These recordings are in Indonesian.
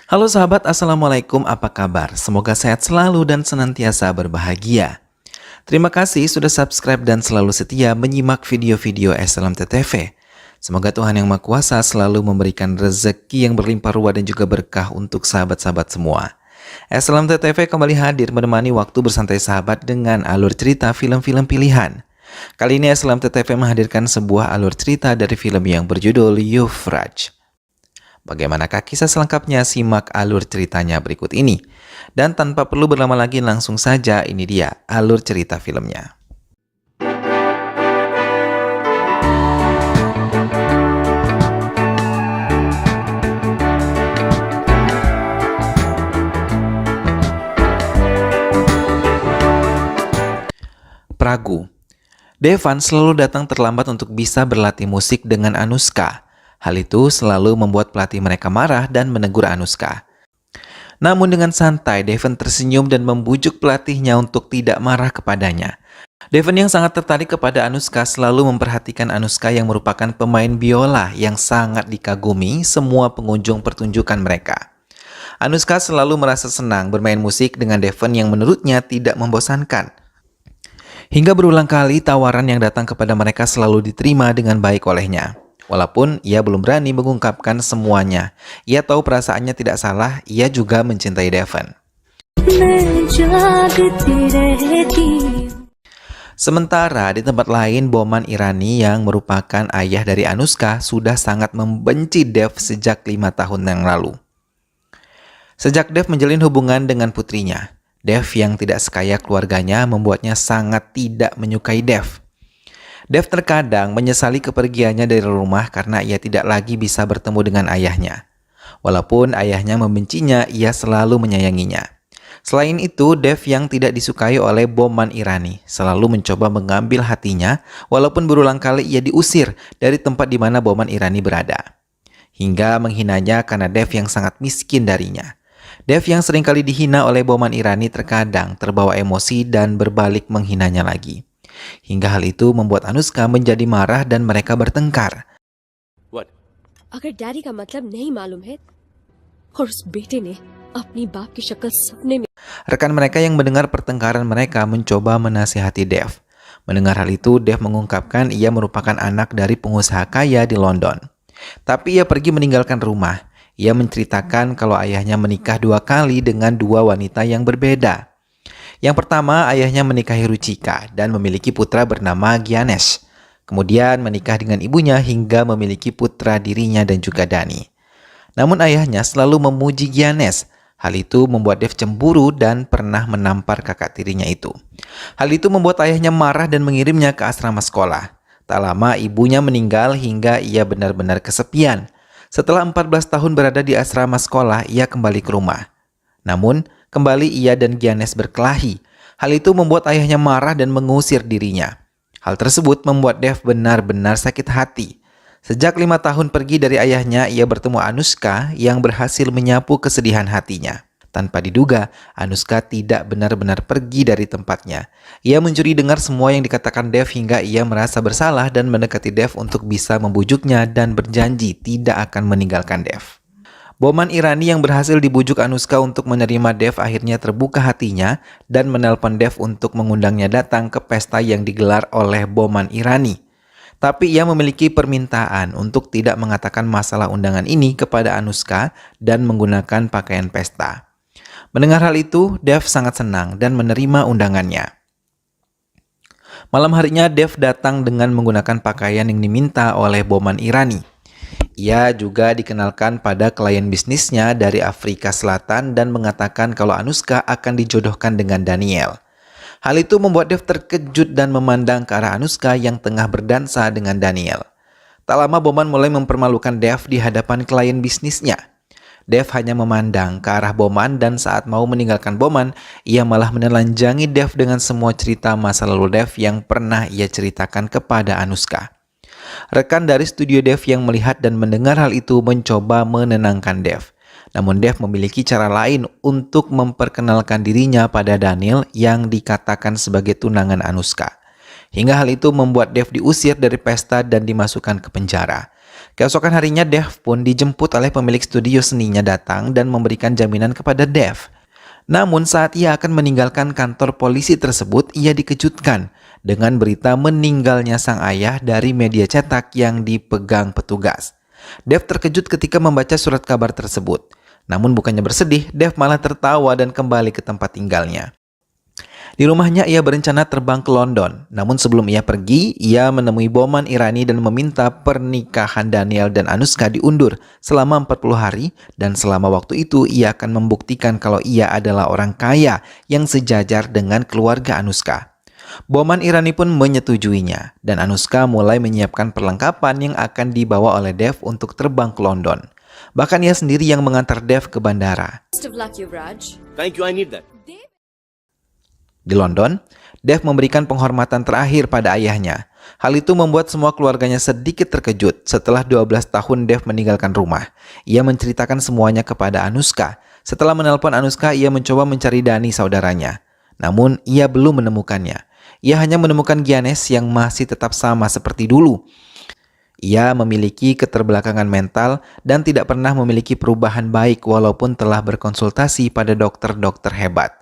Halo sahabat, Assalamualaikum, apa kabar? Semoga sehat selalu dan senantiasa berbahagia. Terima kasih sudah subscribe dan selalu setia menyimak video-video SLMTTV. Semoga Tuhan Yang Maha Kuasa selalu memberikan rezeki yang berlimpah ruah dan juga berkah untuk sahabat-sahabat semua. SLMTTV kembali hadir menemani waktu bersantai sahabat dengan alur cerita film-film pilihan. Kali ini SLMTTV menghadirkan sebuah alur cerita dari film yang berjudul Yufraj. Bagaimanakah kisah selengkapnya? Simak alur ceritanya berikut ini. Dan tanpa perlu berlama lagi, langsung saja ini dia alur cerita filmnya. Pragu. Devan selalu datang terlambat untuk bisa berlatih musik dengan Anushka. Hal itu selalu membuat pelatih mereka marah dan menegur Anushka. Namun dengan santai, Devan tersenyum dan membujuk pelatihnya untuk tidak marah kepadanya. Devan yang sangat tertarik kepada Anushka selalu memperhatikan Anushka yang merupakan pemain biola yang sangat dikagumi semua pengunjung pertunjukan mereka. Anushka selalu merasa senang bermain musik dengan Devan yang menurutnya tidak membosankan. Hingga berulang kali tawaran yang datang kepada mereka selalu diterima dengan baik olehnya. Walaupun ia belum berani mengungkapkan semuanya, ia tahu perasaannya tidak salah, ia juga mencintai Devan. Sementara di tempat lain, Boman Irani yang merupakan ayah dari Anushka sudah sangat membenci Dev sejak 5 tahun yang lalu. Sejak Dev menjalin hubungan dengan putrinya, Dev yang tidak sekaya keluarganya membuatnya sangat tidak menyukai Dev. Dev terkadang menyesali kepergiannya dari rumah karena ia tidak lagi bisa bertemu dengan ayahnya. Walaupun ayahnya membencinya, ia selalu menyayanginya. Selain itu, Dev yang tidak disukai oleh Boman Irani selalu mencoba mengambil hatinya, walaupun berulang kali ia diusir dari tempat di mana Boman Irani berada. Hingga menghinanya karena Dev yang sangat miskin darinya. Dev yang seringkali dihina oleh Boman Irani terkadang terbawa emosi dan berbalik menghinanya lagi. Hingga hal itu membuat Anushka menjadi marah dan mereka bertengkar. What? अगर डैडी का मतलब नहीं मालूम है और उस बेटे ने अपनी बाप की शक्ल सपने में. Rekan mereka yang mendengar pertengkaran mereka mencoba menasihati Dev. Mendengar hal itu, Dev mengungkapkan ia merupakan anak dari pengusaha kaya di London. Tapi ia pergi meninggalkan rumah. Ia menceritakan kalau ayahnya menikah 2 kali dengan 2 wanita yang berbeda. Yang pertama, ayahnya menikahi Ruchika dan memiliki putra bernama Gyanesh. Kemudian menikah dengan ibunya hingga memiliki putra dirinya dan juga Dani. Namun ayahnya selalu memuji Gyanesh. Hal itu membuat Dev cemburu dan pernah menampar kakak tirinya itu. Hal itu membuat ayahnya marah dan mengirimnya ke asrama sekolah. Tak lama ibunya meninggal hingga ia benar-benar kesepian. Setelah 14 tahun berada di asrama sekolah, ia kembali ke rumah. Namun, kembali ia dan Gyanesh berkelahi. Hal itu membuat ayahnya marah dan mengusir dirinya. Hal tersebut membuat Dev benar-benar sakit hati. Sejak 5 tahun pergi dari ayahnya, ia bertemu Anushka yang berhasil menyapu kesedihan hatinya. Tanpa diduga, Anushka tidak benar-benar pergi dari tempatnya. Ia mencuri dengar semua yang dikatakan Dev hingga ia merasa bersalah dan mendekati Dev untuk bisa membujuknya dan berjanji tidak akan meninggalkan Dev. Boman Irani yang berhasil dibujuk Anushka untuk menerima Dev akhirnya terbuka hatinya dan menelpon Dev untuk mengundangnya datang ke pesta yang digelar oleh Boman Irani. Tapi ia memiliki permintaan untuk tidak mengatakan masalah undangan ini kepada Anushka dan menggunakan pakaian pesta. Mendengar hal itu, Dev sangat senang dan menerima undangannya. Malam harinya, Dev datang dengan menggunakan pakaian yang diminta oleh Boman Irani. Ia juga dikenalkan pada klien bisnisnya dari Afrika Selatan dan mengatakan kalau Anushka akan dijodohkan dengan Daniel. Hal itu membuat Dev terkejut dan memandang ke arah Anushka yang tengah berdansa dengan Daniel. Tak lama Boman mulai mempermalukan Dev di hadapan klien bisnisnya. Dev hanya memandang ke arah Boman dan saat mau meninggalkan Boman, ia malah menelanjangi Dev dengan semua cerita masa lalu Dev yang pernah ia ceritakan kepada Anushka. Rekan dari studio Dev yang melihat dan mendengar hal itu mencoba menenangkan Dev. Namun Dev memiliki cara lain untuk memperkenalkan dirinya pada Daniel yang dikatakan sebagai tunangan Anushka. Hingga hal itu membuat Dev diusir dari pesta dan dimasukkan ke penjara. Keesokan harinya Dev pun dijemput oleh pemilik studio seninya datang dan memberikan jaminan kepada Dev. Namun saat ia akan meninggalkan kantor polisi tersebut, ia dikejutkan dengan berita meninggalnya sang ayah dari media cetak yang dipegang petugas. Dev terkejut ketika membaca surat kabar tersebut. Namun bukannya bersedih, Dev malah tertawa dan kembali ke tempat tinggalnya. Di rumahnya ia berencana terbang ke London. Namun sebelum ia pergi, ia menemui Boman Irani dan meminta pernikahan Daniel dan Anushka diundur selama 40 hari dan selama waktu itu ia akan membuktikan kalau ia adalah orang kaya yang sejajar dengan keluarga Anushka. Boman Irani pun menyetujuinya dan Anushka mulai menyiapkan perlengkapan yang akan dibawa oleh Dev untuk terbang ke London. Bahkan ia sendiri yang mengantar Dev ke bandara. Best of luck, Yuvraj. Thank you, I need that. Di London, Dev memberikan penghormatan terakhir pada ayahnya. Hal itu membuat semua keluarganya sedikit terkejut setelah 12 tahun Dev meninggalkan rumah. Ia menceritakan semuanya kepada Anushka. Setelah menelpon Anushka, ia mencoba mencari Dani saudaranya. Namun, ia belum menemukannya. Ia hanya menemukan Giannis yang masih tetap sama seperti dulu. Ia memiliki keterbelakangan mental dan tidak pernah memiliki perubahan baik walaupun telah berkonsultasi pada dokter-dokter hebat.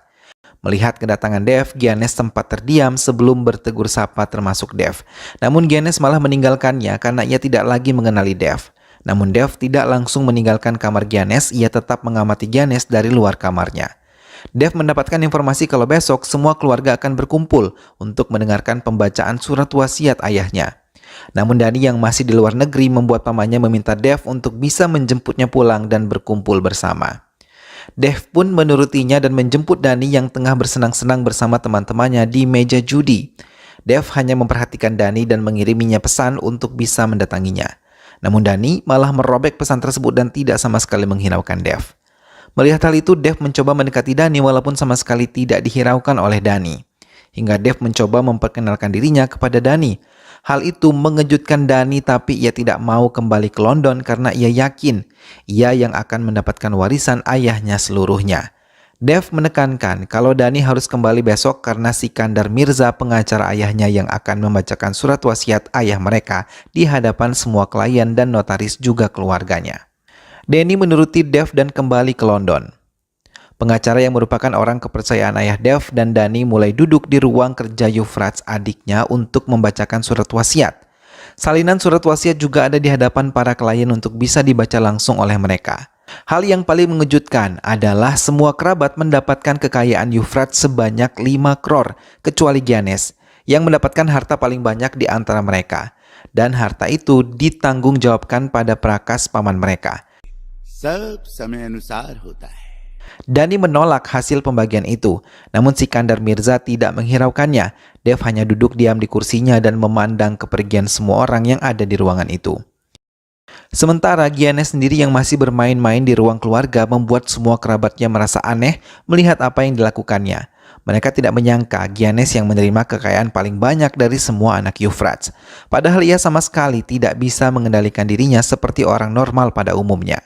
Melihat kedatangan Dev, Giannis sempat terdiam sebelum bertegur sapa termasuk Dev. Namun Giannis malah meninggalkannya karena ia tidak lagi mengenali Dev. Namun Dev tidak langsung meninggalkan kamar Giannis, ia tetap mengamati Giannis dari luar kamarnya. Dev mendapatkan informasi kalau besok semua keluarga akan berkumpul untuk mendengarkan pembacaan surat wasiat ayahnya. Namun Dani yang masih di luar negeri membuat pamannya meminta Dev untuk bisa menjemputnya pulang dan berkumpul bersama. Dev pun menurutinya dan menjemput Dani yang tengah bersenang-senang bersama teman-temannya di meja judi. Dev hanya memperhatikan Dani dan mengiriminya pesan untuk bisa mendatanginya. Namun Dani malah merobek pesan tersebut dan tidak sama sekali menghiraukan Dev. Melihat hal itu, Dev mencoba mendekati Dani walaupun sama sekali tidak dihiraukan oleh Dani. Hingga Dev mencoba memperkenalkan dirinya kepada Dani. Hal itu mengejutkan Dani tapi ia tidak mau kembali ke London karena ia yakin ia yang akan mendapatkan warisan ayahnya seluruhnya. Dev menekankan kalau Dani harus kembali besok karena Sikandar Mirza pengacara ayahnya yang akan membacakan surat wasiat ayah mereka di hadapan semua klien dan notaris juga keluarganya. Dani menuruti Dev dan kembali ke London. Pengacara yang merupakan orang kepercayaan ayah Dev dan Dani mulai duduk di ruang kerja Yuvraj adiknya untuk membacakan surat wasiat. Salinan surat wasiat juga ada di hadapan para klien untuk bisa dibaca langsung oleh mereka. Hal yang paling mengejutkan adalah semua kerabat mendapatkan kekayaan Yuvraj sebanyak 5 crore kecuali Giannis yang mendapatkan harta paling banyak di antara mereka. Dan harta itu ditanggung jawabkan pada prakas paman mereka. सब समय अनुसार होता है. Dani menolak hasil pembagian itu, namun Sikandar Mirza tidak menghiraukannya. Dev hanya duduk diam di kursinya dan memandang kepergian semua orang yang ada di ruangan itu. Sementara Giannis sendiri yang masih bermain-main di ruang keluarga membuat semua kerabatnya merasa aneh melihat apa yang dilakukannya. Mereka tidak menyangka Giannis yang menerima kekayaan paling banyak dari semua anak Yuvraj. Padahal ia sama sekali tidak bisa mengendalikan dirinya seperti orang normal pada umumnya.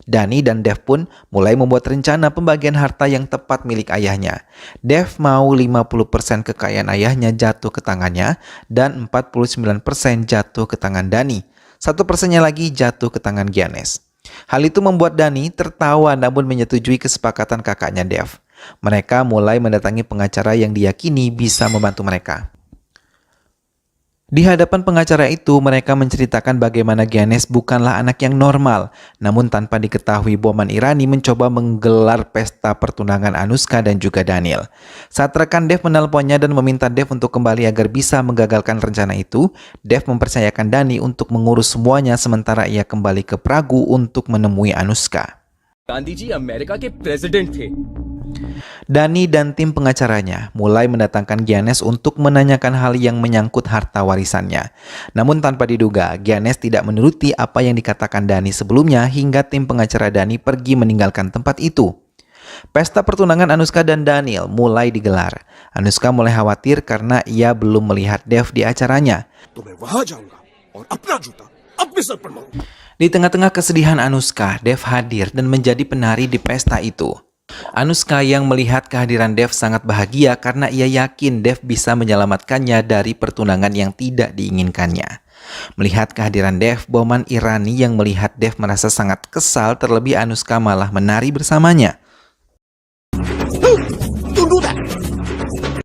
Dani dan Dev pun mulai membuat rencana pembagian harta yang tepat milik ayahnya. Dev mau 50% kekayaan ayahnya jatuh ke tangannya dan 49% jatuh ke tangan Dani. 1%-nya lagi jatuh ke tangan Giannis. Hal itu membuat Dani tertawa namun menyetujui kesepakatan kakaknya Dev. Mereka mulai mendatangi pengacara yang diyakini bisa membantu mereka. Di hadapan pengacara itu, mereka menceritakan bagaimana Giannis bukanlah anak yang normal. Namun tanpa diketahui, Boman Irani mencoba menggelar pesta pertunangan Anushka dan juga Daniel. Saat rekan Dev menelponnya dan meminta Dev untuk kembali agar bisa menggagalkan rencana itu, Dev mempercayakan Dani untuk mengurus semuanya sementara ia kembali ke Pragu untuk menemui Anushka. Gandhi ji America के president थे. Dani dan tim pengacaranya mulai mendatangkan Giannis untuk menanyakan hal yang menyangkut harta warisannya. Namun tanpa diduga, Giannis tidak menuruti apa yang dikatakan Dani sebelumnya hingga tim pengacara Dani pergi meninggalkan tempat itu. Pesta pertunangan Anushka dan Daniel mulai digelar. Anushka mulai khawatir karena ia belum melihat Dev di acaranya. Di tengah-tengah kesedihan Anushka, Dev hadir dan menjadi penari di pesta itu. Anushka yang melihat kehadiran Dev sangat bahagia karena ia yakin Dev bisa menyelamatkannya dari pertunangan yang tidak diinginkannya. Melihat kehadiran Dev, Boman Irani yang melihat Dev merasa sangat kesal, terlebih Anushka malah menari bersamanya.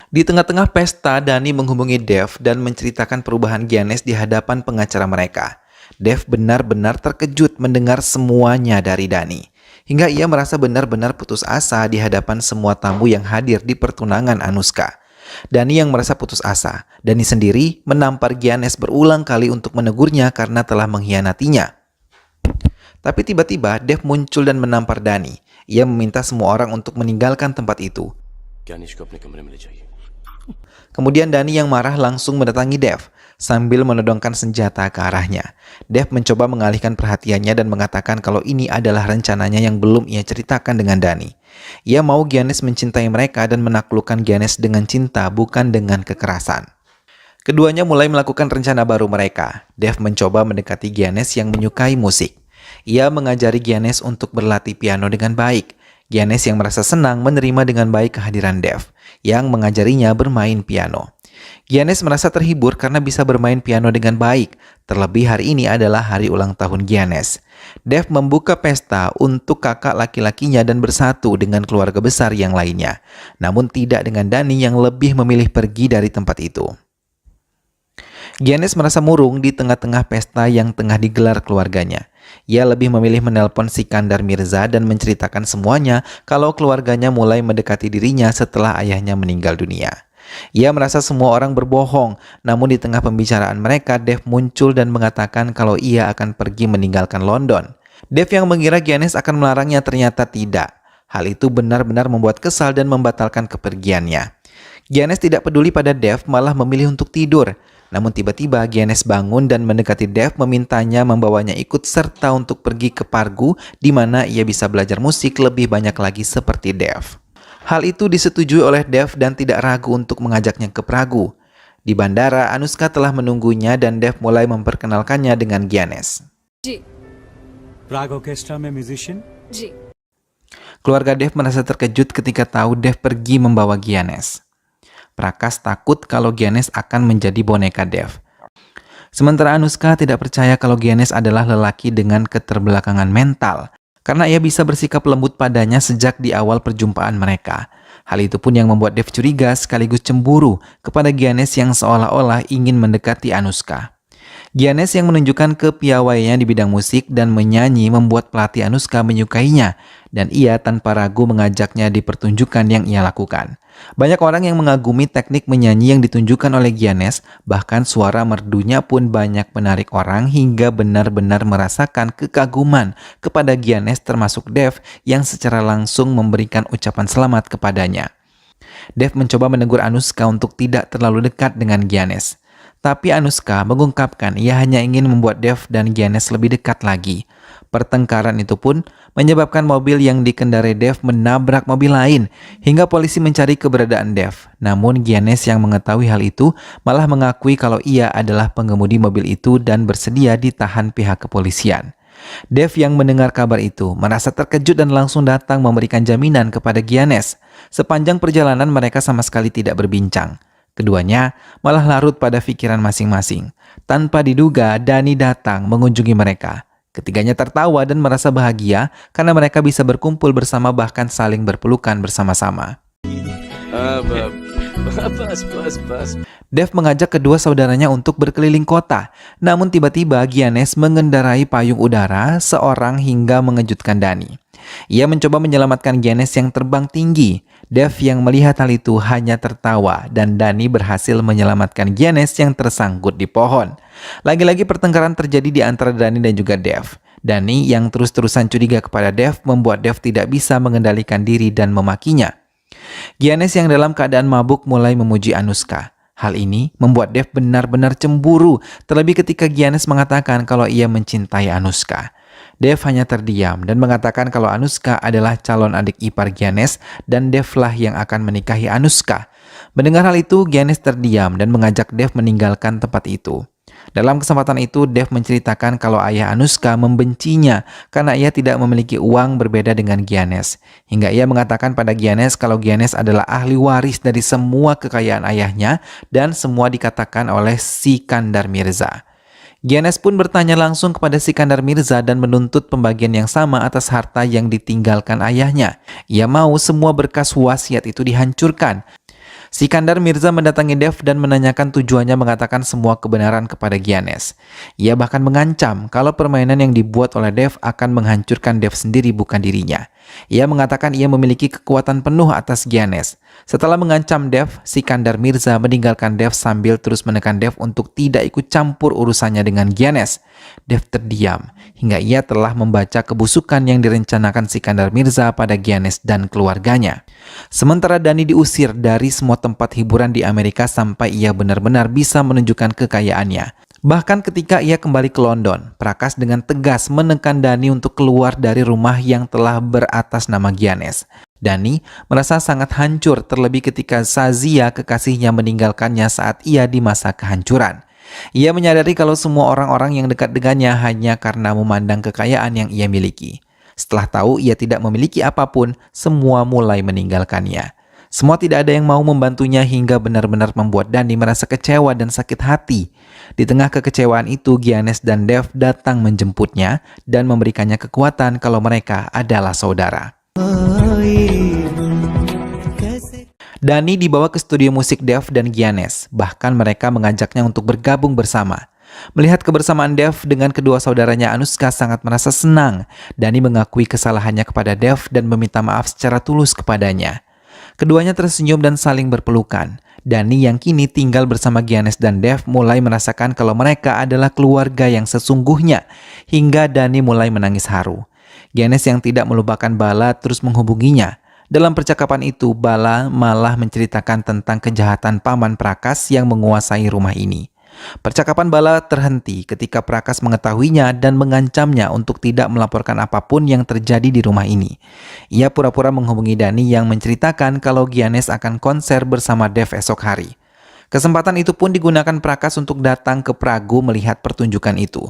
Di tengah-tengah pesta, Dani menghubungi Dev dan menceritakan perubahan Giannis di hadapan pengacara mereka. Dev benar-benar terkejut mendengar semuanya dari Dani, hingga ia merasa benar-benar putus asa di hadapan semua tamu yang hadir di pertunangan Anushka. Dani yang merasa putus asa. Dani sendiri menampar Giannis berulang kali untuk menegurnya karena telah mengkhianatinya. Tapi tiba-tiba Dev muncul dan menampar Dani. Ia meminta semua orang untuk meninggalkan tempat itu. Kemudian Dani yang marah langsung mendatangi Dev sambil menodongkan senjata ke arahnya. Dev mencoba mengalihkan perhatiannya dan mengatakan kalau ini adalah rencananya yang belum ia ceritakan dengan Dani. Ia mau Giannis mencintai mereka dan menaklukkan Giannis dengan cinta, bukan dengan kekerasan. Keduanya mulai melakukan rencana baru mereka. Dev mencoba mendekati Giannis yang menyukai musik. Ia mengajari Giannis untuk berlatih piano dengan baik. Giannis yang merasa senang menerima dengan baik kehadiran Dev yang mengajarinya bermain piano. Giannis merasa terhibur karena bisa bermain piano dengan baik. Terlebih hari ini adalah hari ulang tahun Giannis. Dev membuka pesta untuk kakak laki-lakinya dan bersatu dengan keluarga besar yang lainnya. Namun tidak dengan Dani yang lebih memilih pergi dari tempat itu. Giannis merasa murung di tengah-tengah pesta yang tengah digelar keluarganya. Ia lebih memilih menelpon Sikandar Mirza dan menceritakan semuanya kalau keluarganya mulai mendekati dirinya setelah ayahnya meninggal dunia. Ia merasa semua orang berbohong, namun di tengah pembicaraan mereka, Dev muncul dan mengatakan kalau ia akan pergi meninggalkan London. Dev yang mengira Giannis akan melarangnya ternyata tidak. Hal itu benar-benar membuat kesal dan membatalkan kepergiannya. Giannis tidak peduli pada Dev, malah memilih untuk tidur. Namun tiba-tiba Giannis bangun dan mendekati Dev memintanya membawanya ikut serta untuk pergi ke Pargu di mana ia bisa belajar musik lebih banyak lagi seperti Dev. Hal itu disetujui oleh Dev dan tidak ragu untuk mengajaknya ke Pragu. Di bandara, Anushka telah menunggunya dan Dev mulai memperkenalkannya dengan Giannis. जी प्राग ऑर्केस्ट्रा में म्यूजिशियन जी Keluarga Dev merasa terkejut ketika tahu Dev pergi membawa Giannis. Prakas takut kalau Giannis akan menjadi boneka Dev. Sementara Anushka tidak percaya kalau Giannis adalah lelaki dengan keterbelakangan mental, karena ia bisa bersikap lembut padanya sejak di awal perjumpaan mereka. Hal itu pun yang membuat Dev curiga sekaligus cemburu kepada Giannis yang seolah-olah ingin mendekati Anushka. Giannis yang menunjukkan kepiawaiannya di bidang musik dan menyanyi membuat pelatih Anushka menyukainya, dan ia tanpa ragu mengajaknya di pertunjukan yang ia lakukan. Banyak orang yang mengagumi teknik menyanyi yang ditunjukkan oleh Giannis, bahkan suara merdunya pun banyak menarik orang hingga benar-benar merasakan kekaguman kepada Giannis, termasuk Dev yang secara langsung memberikan ucapan selamat kepadanya. Dev mencoba menegur Anushka untuk tidak terlalu dekat dengan Giannis. Tapi Anushka mengungkapkan ia hanya ingin membuat Dev dan Giannis lebih dekat lagi. Pertengkaran itu pun menyebabkan mobil yang dikendarai Dev menabrak mobil lain hingga polisi mencari keberadaan Dev. Namun Giannis yang mengetahui hal itu malah mengakui kalau ia adalah pengemudi mobil itu dan bersedia ditahan pihak kepolisian. Dev yang mendengar kabar itu merasa terkejut dan langsung datang memberikan jaminan kepada Giannis. Sepanjang perjalanan mereka sama sekali tidak berbincang. Keduanya malah larut pada pikiran masing-masing. Tanpa diduga, Dani datang mengunjungi mereka. Ketiganya tertawa dan merasa bahagia karena mereka bisa berkumpul bersama bahkan saling berpelukan bersama-sama. Dev mengajak kedua saudaranya untuk berkeliling kota. Namun tiba-tiba Giannis mengendarai payung udara seorang hingga mengejutkan Dani. Ia mencoba menyelamatkan Giannis yang terbang tinggi. Dev yang melihat hal itu hanya tertawa dan Dani berhasil menyelamatkan Giannis yang tersangkut di pohon. Lagi-lagi pertengkaran terjadi di antara Dani dan juga Dev. Dani yang terus-terusan curiga kepada Dev membuat Dev tidak bisa mengendalikan diri dan memakinya. Giannis yang dalam keadaan mabuk mulai memuji Anushka. Hal ini membuat Dev benar-benar cemburu, terlebih ketika Giannis mengatakan kalau ia mencintai Anushka. Dev hanya terdiam dan mengatakan kalau Anushka adalah calon adik ipar Giannis dan Dev lah yang akan menikahi Anushka. Mendengar hal itu, Giannis terdiam dan mengajak Dev meninggalkan tempat itu. Dalam kesempatan itu, Dev menceritakan kalau ayah Anushka membencinya karena ia tidak memiliki uang berbeda dengan Giannis. Hingga ia mengatakan pada Giannis kalau Giannis adalah ahli waris dari semua kekayaan ayahnya dan semua dikatakan oleh Sikandar Mirza. Giannis pun bertanya langsung kepada Sikandar Mirza dan menuntut pembagian yang sama atas harta yang ditinggalkan ayahnya. Ia mau semua berkas wasiat itu dihancurkan. Sikandar Mirza mendatangi Dev dan menanyakan tujuannya mengatakan semua kebenaran kepada Giannis. Ia bahkan mengancam kalau permainan yang dibuat oleh Dev akan menghancurkan Dev sendiri bukan dirinya. Ia mengatakan ia memiliki kekuatan penuh atas Giannis. Setelah mengancam Dev, Sikandar Mirza meninggalkan Dev sambil terus menekan Dev untuk tidak ikut campur urusannya dengan Giannis. Dev terdiam hingga ia telah membaca kebusukan yang direncanakan Sikandar Mirza pada Giannis dan keluarganya. Sementara Dhani diusir dari semua tempat hiburan di Amerika sampai ia benar-benar bisa menunjukkan kekayaannya. Bahkan ketika ia kembali ke London, Prakas dengan tegas menekan Dhani untuk keluar dari rumah yang telah beratas nama Giannis. Dhani merasa sangat hancur terlebih ketika Shazia kekasihnya meninggalkannya saat ia di masa kehancuran. Ia menyadari kalau semua orang-orang yang dekat dengannya hanya karena memandang kekayaan yang ia miliki. Setelah tahu ia tidak memiliki apapun, semua mulai meninggalkannya. Semua tidak ada yang mau membantunya hingga benar-benar membuat Dhani merasa kecewa dan sakit hati. Di tengah kekecewaan itu, Giannis dan Dev datang menjemputnya dan memberikannya kekuatan kalau mereka adalah saudara. Dhani dibawa ke studio musik Dev dan Giannis, bahkan mereka mengajaknya untuk bergabung bersama. Melihat kebersamaan Dev dengan kedua saudaranya, Anushka sangat merasa senang. Dhani mengakui kesalahannya kepada Dev dan meminta maaf secara tulus kepadanya. Keduanya tersenyum dan saling berpelukan. Dhani yang kini tinggal bersama Giannis dan Dev mulai merasakan kalau mereka adalah keluarga yang sesungguhnya, hingga Dhani mulai menangis haru. Giannis yang tidak melupakan Bala terus menghubunginya. Dalam percakapan itu, Bala malah menceritakan tentang kejahatan paman Prakas yang menguasai rumah ini. Percakapan Bala terhenti ketika Prakas mengetahuinya dan mengancamnya untuk tidak melaporkan apapun yang terjadi di rumah ini. Ia pura-pura menghubungi Dhani yang menceritakan kalau Giannis akan konser bersama Dev esok hari. Kesempatan itu pun digunakan Prakas untuk datang ke Pragu melihat pertunjukan itu.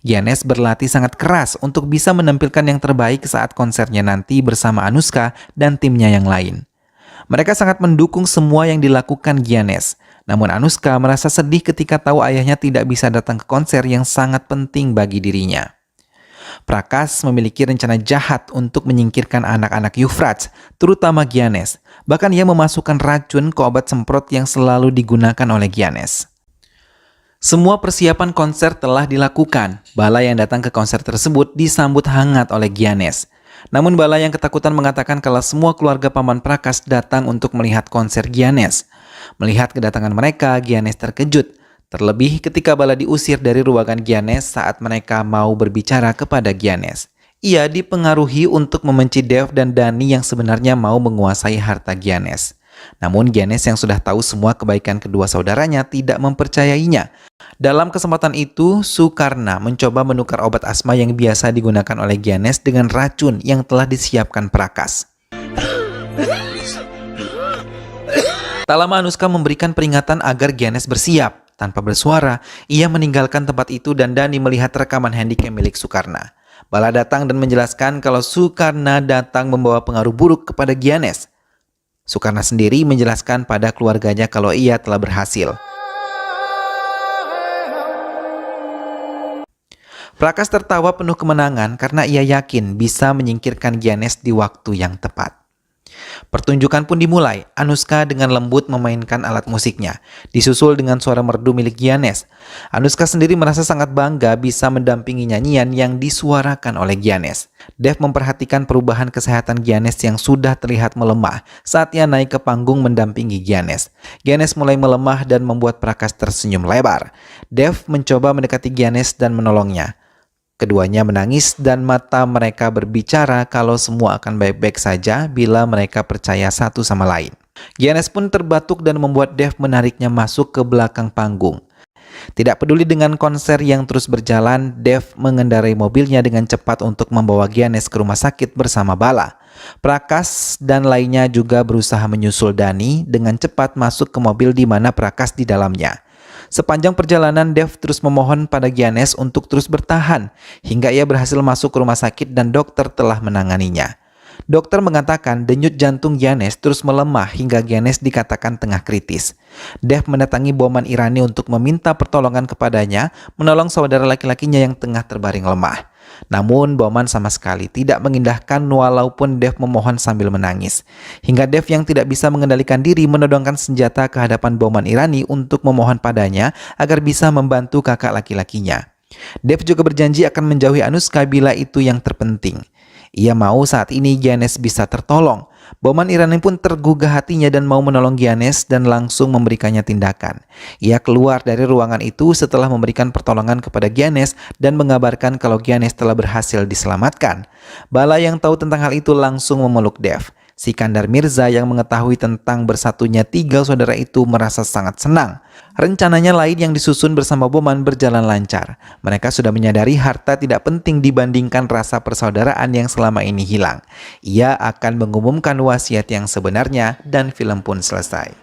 Giannis berlatih sangat keras untuk bisa menampilkan yang terbaik saat konsernya nanti bersama Anushka dan timnya yang lain. Mereka sangat mendukung semua yang dilakukan Giannis. Namun Anushka merasa sedih ketika tahu ayahnya tidak bisa datang ke konser yang sangat penting bagi dirinya. Prakas memiliki rencana jahat untuk menyingkirkan anak-anak Yuvraj, terutama Giannis. Bahkan ia memasukkan racun ke obat semprot yang selalu digunakan oleh Giannis. Semua persiapan konser telah dilakukan. Bala yang datang ke konser tersebut disambut hangat oleh Giannis. Namun Bala yang ketakutan mengatakan kalau semua keluarga paman Prakas datang untuk melihat konser Giannis. Melihat kedatangan mereka, Giannis terkejut. Terlebih ketika Bala diusir dari ruangan Giannis saat mereka mau berbicara kepada Giannis. Ia dipengaruhi untuk membenci Dev dan Dhani yang sebenarnya mau menguasai harta Giannis. Namun Giannis yang sudah tahu semua kebaikan kedua saudaranya tidak mempercayainya. Dalam kesempatan itu, Sukarna mencoba menukar obat asma yang biasa digunakan oleh Giannis dengan racun yang telah disiapkan Prakas. Tak lama Anushka memberikan peringatan agar Giannis bersiap. Tanpa bersuara, ia meninggalkan tempat itu dan Dhani melihat rekaman handycam milik Sukarna. Bala datang dan menjelaskan kalau Sukarna datang membawa pengaruh buruk kepada Giannis. Sukarna sendiri menjelaskan pada keluarganya kalau ia telah berhasil. Prakas tertawa penuh kemenangan karena ia yakin bisa menyingkirkan Giannis di waktu yang tepat. Pertunjukan pun dimulai. Anushka dengan lembut memainkan alat musiknya, disusul dengan suara merdu milik Giannis. Anushka sendiri merasa sangat bangga bisa mendampingi nyanyian yang disuarakan oleh Giannis. Dev memperhatikan perubahan kesehatan Giannis yang sudah terlihat melemah saat ia naik ke panggung mendampingi Giannis. Giannis mulai melemah dan membuat Prakas tersenyum lebar. Dev mencoba mendekati Giannis dan menolongnya. Keduanya menangis dan mata mereka berbicara kalau semua akan baik-baik saja bila mereka percaya satu sama lain. Giannis pun terbatuk dan membuat Dev menariknya masuk ke belakang panggung. Tidak peduli dengan konser yang terus berjalan, Dev mengendarai mobilnya dengan cepat untuk membawa Giannis ke rumah sakit bersama Bala. Prakas dan lainnya juga berusaha menyusul Dhani dengan cepat masuk ke mobil di mana Prakas di dalamnya. Sepanjang perjalanan, Dev terus memohon pada Giannis untuk terus bertahan hingga ia berhasil masuk ke rumah sakit dan dokter telah menanganinya. Dokter mengatakan denyut jantung Giannis terus melemah hingga Giannis dikatakan tengah kritis. Dev mendatangi Bowman Irani untuk meminta pertolongan kepadanya menolong saudara laki-lakinya yang tengah terbaring lemah. Namun Bowman sama sekali tidak mengindahkan walaupun Dev memohon sambil menangis. Hingga Dev yang tidak bisa mengendalikan diri menodongkan senjata ke hadapan Bowman Irani untuk memohon padanya agar bisa membantu kakak laki-lakinya. Dev juga berjanji akan menjauhi Anushka bila itu yang terpenting. Ia mau saat ini Giannis bisa tertolong. Bowman Irani pun tergugah hatinya dan mau menolong Giannis dan langsung memberikannya tindakan. Ia keluar dari ruangan itu setelah memberikan pertolongan kepada Giannis dan mengabarkan kalau Giannis telah berhasil diselamatkan. Bala yang tahu tentang hal itu langsung memeluk Dev. Sikandar Mirza yang mengetahui tentang bersatunya 3 saudara itu merasa sangat senang. Rencananya lain yang disusun bersama Bowman berjalan lancar. Mereka sudah menyadari harta tidak penting dibandingkan rasa persaudaraan yang selama ini hilang. Ia akan mengumumkan wasiat yang sebenarnya dan film pun selesai.